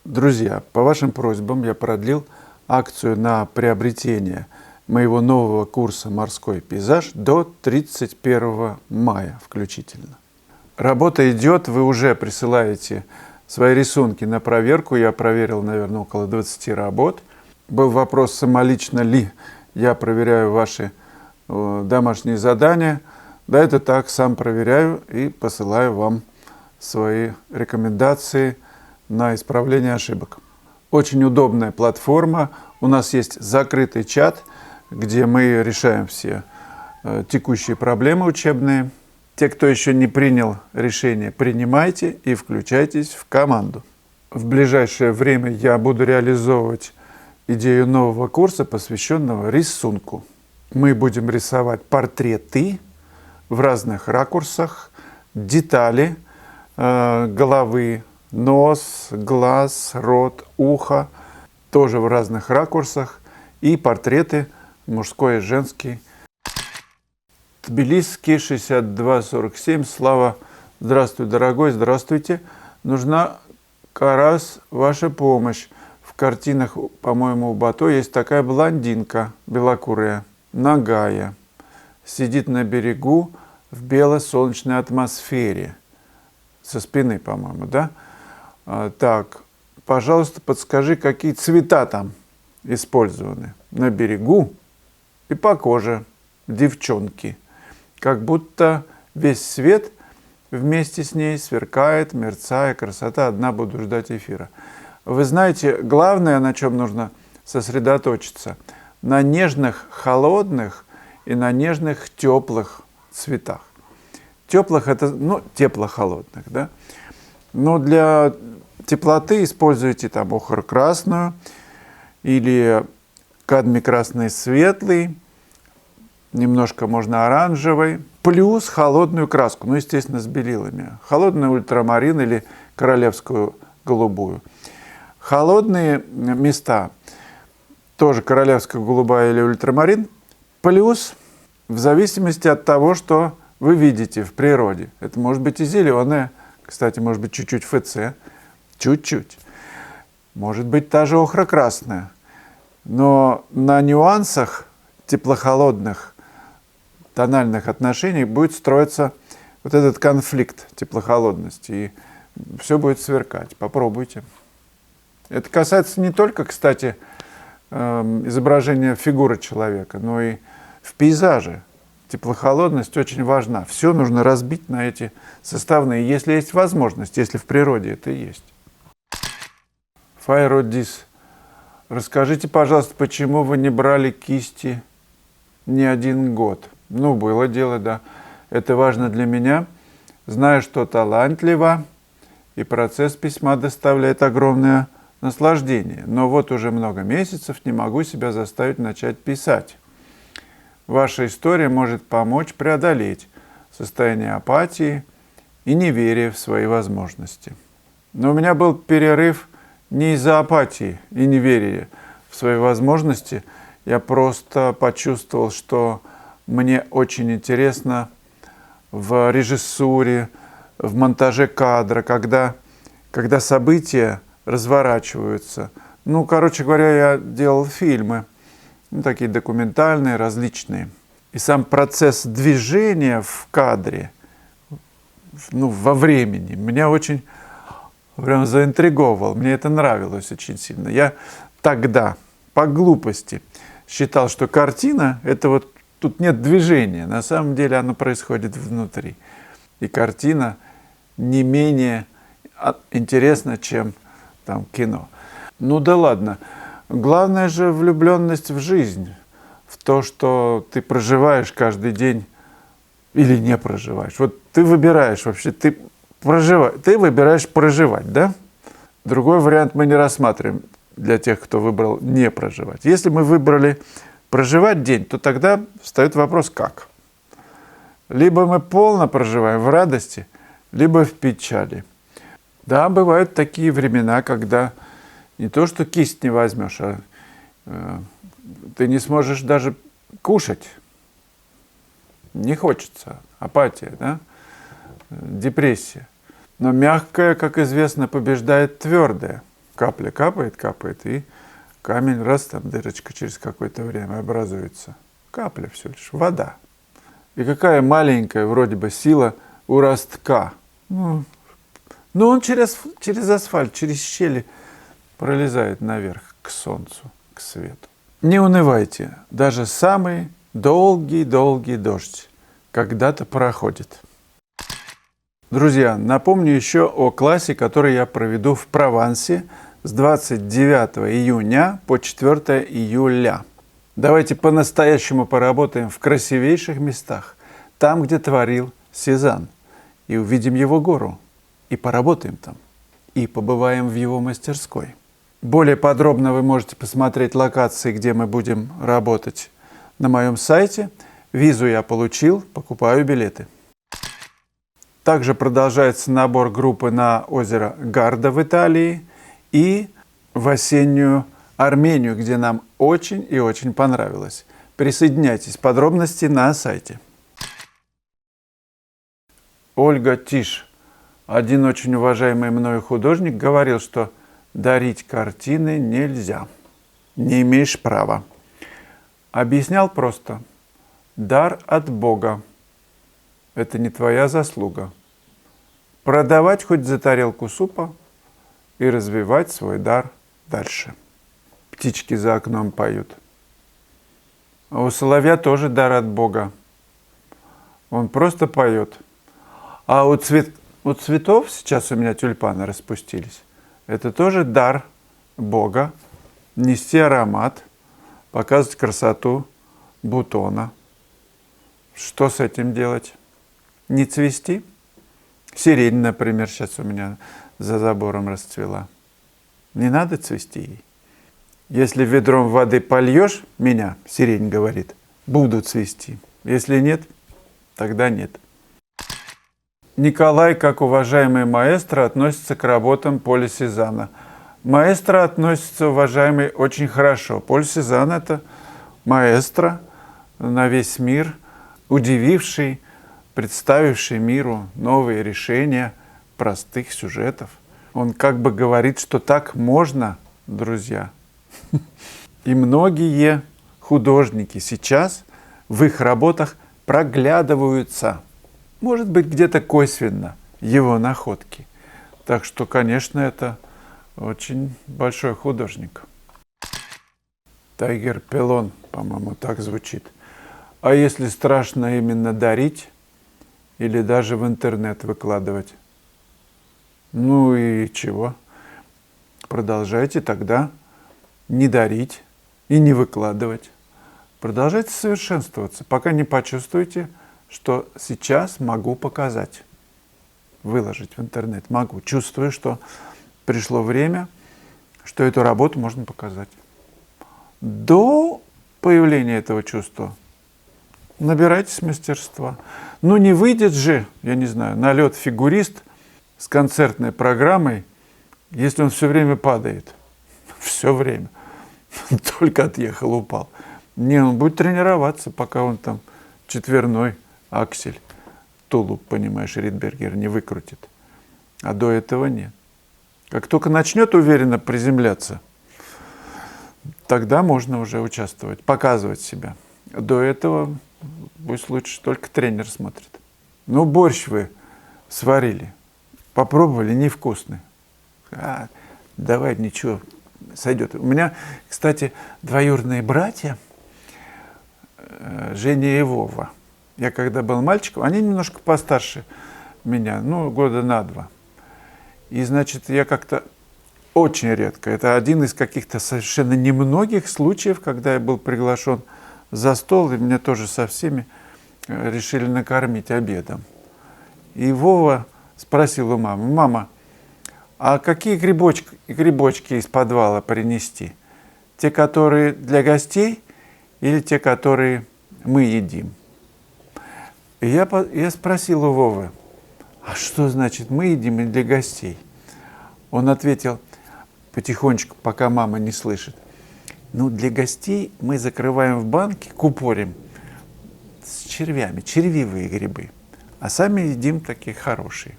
Друзья, по вашим просьбам я продлил акцию на приобретение моего нового курса «Морской пейзаж» до 31 мая включительно. Работа идет, вы уже присылаете свои рисунки на проверку. Я проверил, наверное, около 20 работ. Был вопрос, самолично ли я проверяю ваши домашние задания. Да, это так, сам проверяю и посылаю вам свои рекомендации на исправление ошибок. Очень удобная платформа. У нас есть закрытый чат, где мы решаем все текущие проблемы учебные. Те, кто еще не принял решение, принимайте и включайтесь в команду. В ближайшее время я буду реализовывать идею нового курса, посвященного рисунку. Мы будем рисовать портреты в разных ракурсах, детали головы, нос, глаз, рот, ухо, тоже в разных ракурсах, и портреты мужской и женский. Тбилисский, 6247, Слава, здравствуй, дорогой, здравствуйте. Нужна Карас ваша помощь. В картинах, по-моему, у Бато есть такая блондинка, белокурая, нагая, сидит на берегу в бело-солнечной атмосфере. Со спины, по-моему, да? Так, пожалуйста, подскажи, какие цвета там использованы на берегу и по коже девчонки. Как будто весь свет вместе с ней сверкает, мерцая, красота. Одна, буду ждать эфира. Вы знаете, главное, на чем нужно сосредоточиться, на нежных, холодных и на нежных, теплых цветах. Теплых это, тепло-холодных, да? Но для теплоты используйте там охр-красную или кадмий красный светлый, немножко можно оранжевый, плюс холодную краску, естественно, с белилами. Холодный ультрамарин или королевскую голубую. Холодные места, тоже королевская голубая или ультрамарин, плюс в зависимости от того, что вы видите в природе. Это может быть и зеленое, кстати, может быть чуть-чуть ФЦ, чуть-чуть. Может быть та же охра-красная. Но на нюансах тепло-холодных тональных отношений будет строиться вот этот конфликт тепло-холодности. И все будет сверкать. Попробуйте. Это касается не только, кстати, изображения фигуры человека, но и в пейзаже. Тепло-холодность очень важна. Все нужно разбить на эти составные, если есть возможность, если в природе это есть. Файродис, расскажите, пожалуйста, почему вы не брали кисти не один год? Было дело, да. Это важно для меня. Знаю, что талантливо, и процесс письма доставляет огромное наслаждение. Но вот уже много месяцев не могу себя заставить начать писать. Ваша история может помочь преодолеть состояние апатии и неверия в свои возможности. Но у меня был перерыв не из-за апатии и неверия в свои возможности. Я просто почувствовал, что мне очень интересно в режиссуре, в монтаже кадра, когда события разворачиваются. Короче говоря, я делал фильмы. Такие документальные, различные. И сам процесс движения в кадре, во времени, меня очень прям заинтриговал. Мне это нравилось очень сильно. Я тогда, по глупости, считал, что картина, это вот тут нет движения. На самом деле оно происходит внутри. И картина не менее интересна, чем там кино. Да ладно. Главное же влюбленность в жизнь, в то, что ты проживаешь каждый день или не проживаешь. Вот ты выбираешь вообще, ты выбираешь проживать, да? Другой вариант мы не рассматриваем для тех, кто выбрал не проживать. Если мы выбрали проживать день, то тогда встает вопрос, как? Либо мы полно проживаем в радости, либо в печали. Да, бывают такие времена, когда не то, что кисть не возьмешь, а ты не сможешь даже кушать. Не хочется. Апатия, да? Депрессия. Но мягкое, как известно, побеждает твердое. Капля капает, капает, и камень, раз, там дырочка через какое-то время образуется. Капля всего лишь, вода. И какая маленькая вроде бы сила у ростка. Ну, он через асфальт, через щели пролезает наверх к солнцу, к свету. Не унывайте, даже самый долгий дождь когда-то проходит. Друзья, напомню еще о классе, который я проведу в Провансе с 29 июня по 4 июля. Давайте по-настоящему поработаем в красивейших местах, там, где творил Сезанн, и увидим его гору, и поработаем там, и побываем в его мастерской. Более подробно вы можете посмотреть локации, где мы будем работать на моем сайте. Визу я получил, покупаю билеты. Также продолжается набор группы на озеро Гарда в Италии и в осеннюю Армению, где нам очень и очень понравилось. Присоединяйтесь, подробности на сайте. Ольга Тиш, один очень уважаемый мною художник, говорил, что дарить картины нельзя, не имеешь права. Объяснял просто: дар от Бога, это не твоя заслуга. Продавать хоть за тарелку супа и развивать свой дар дальше. Птички за окном поют. А у соловья тоже дар от Бога. Он просто поет. А у цветов, сейчас у меня тюльпаны распустились, это тоже дар Бога. Нести аромат, показывать красоту бутона. Что с этим делать? Не цвести? Сирень, например, сейчас у меня за забором расцвела. Не надо цвести ей. Если ведром воды польешь меня, сирень говорит, буду цвести. Если нет, тогда нет. Николай, как уважаемый маэстро, относится к работам Поля Сезанна. Маэстро относится, уважаемый, очень хорошо. Поль Сезанн – это маэстро на весь мир, удививший, представивший миру новые решения простых сюжетов. Он как бы говорит, что так можно, друзья. И многие художники сейчас в их работах проглядываются, может быть, где-то косвенно, его находки. Так что, конечно, это очень большой художник. Тайгер Пелон, по-моему, так звучит. А если страшно именно дарить или даже в интернет выкладывать? Ну и чего? Продолжайте тогда не дарить и не выкладывать. Продолжайте совершенствоваться, пока не почувствуете, что сейчас могу показать, выложить в интернет. Могу. Чувствую, что пришло время, что эту работу можно показать. До появления этого чувства набирайтесь мастерства. Ну не выйдет же, я не знаю, на лед фигурист с концертной программой, если он все время падает. Все время. Только отъехал, упал. Не, он будет тренироваться, пока он там четверной аксель, тулуп, понимаешь, Ридбергер не выкрутит. А до этого нет. Как только начнет уверенно приземляться, тогда можно уже участвовать, показывать себя. До этого пусть лучше только тренер смотрит. Ну, борщ вы сварили, попробовали, невкусный. Давай, ничего, сойдет. У меня, кстати, двоюродные братья, Женя и Вова. Я когда был мальчиком, они немножко постарше меня, ну, года на 2. И, значит, я как-то очень редко, это один из каких-то совершенно немногих случаев, когда я был приглашен за стол, и меня тоже со всеми решили накормить обедом. И Вова спросил у мамы: мама, а какие грибочки из подвала принести? Те, которые для гостей, или те, которые мы едим? И я спросил у Вовы: а что значит мы едим и для гостей? Он ответил потихонечку, пока мама не слышит: ну, для гостей мы закрываем в банке, купорим с червями, червивые грибы, а сами едим такие хорошие.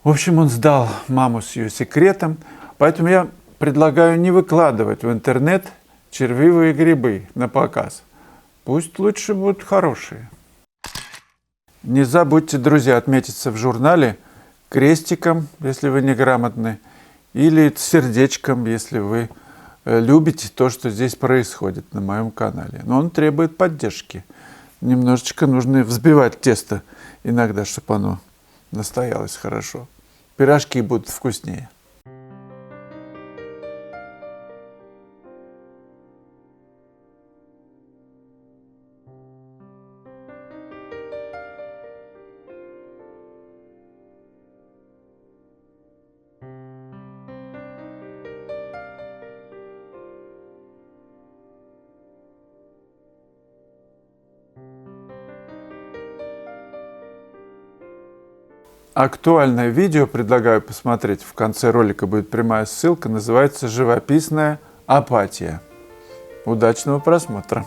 В общем, он сдал маму с ее секретом, поэтому я предлагаю не выкладывать в интернет червивые грибы на показ. Пусть лучше будут хорошие. Не забудьте, друзья, отметиться в журнале крестиком, если вы неграмотны, или сердечком, если вы любите то, что здесь происходит на моем канале. Но он требует поддержки. Немножечко нужно взбивать тесто иногда, чтобы оно настоялось хорошо. Пирожки будут вкуснее. Актуальное видео предлагаю посмотреть. В конце ролика будет прямая ссылка. Называется «Живописная апатия». Удачного просмотра!